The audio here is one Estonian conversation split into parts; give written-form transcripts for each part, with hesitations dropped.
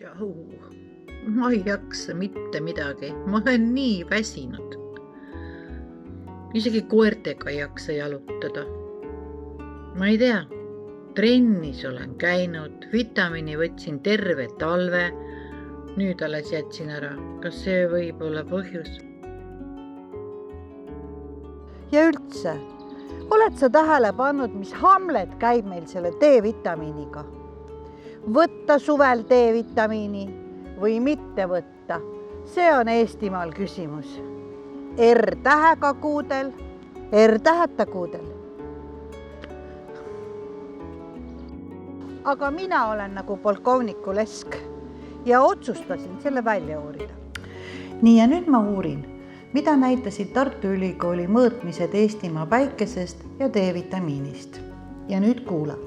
Tšau. Ma ei jaksa mitte midagi. Ma olen nii väsinud. Isegi koertega ei jaksa jalutada. Ma ei tea. Trennis olen käinud, vitamiini võtsin terve talve. Nüüd alles jätsin ära. Kas see võib olla põhjus? Ja üldse, oled sa tähele pannud, mis Hamlet käib meil selle D-vitamiiniga? Võtta suvel D-vitamiini või mitte võtta? See on Eestimaal küsimus. R-tähega kuudel, R-täheta kuudel. Aga mina olen nagu polkovniku Lesk ja otsustasin selle välja uurida. Nii ja nüüd ma uurin, mida näitasid Tartu Ülikooli mõõtmised Eestimaa päikesest ja D-vitamiinist. Ja nüüd kuula.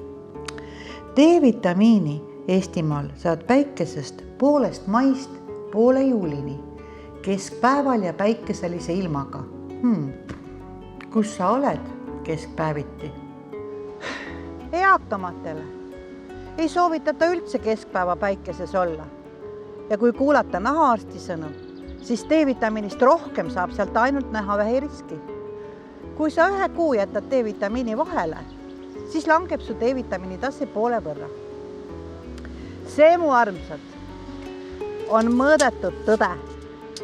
D-vitamiini Eestimaal saad päikesest poolest maist poole juulini, keskpäeval ja päikeselise ilmaga. Kus sa oled keskpäeviti? Eakamatele ei soovitata üldse keskpäeva päikeses olla. Ja kui kuulata nahaarsti sõnu, siis D-vitamiinist rohkem saab sealt ainult näha vähiriski. Kui sa 1 kuu jätad D-vitamiini vahele, siis langeb su D-vitamiini tase poole võrra. See, mu armsad, on mõõdetud tõde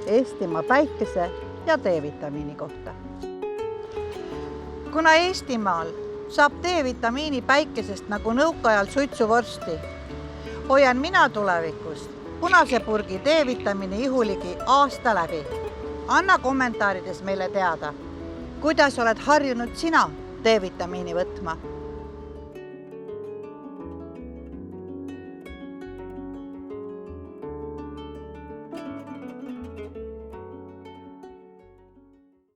Eestimaa päikese ja D-vitamiini kohta. Kuna Eestimaal saab D-vitamiini päikesest nagu nõukaajal suitsuvorsti, hoian mina tulevikus punase purgi D-vitamiini ihuligi aasta läbi. Anna kommentaarides meile teada, kuidas oled harjunud sina D-vitamiini võtma.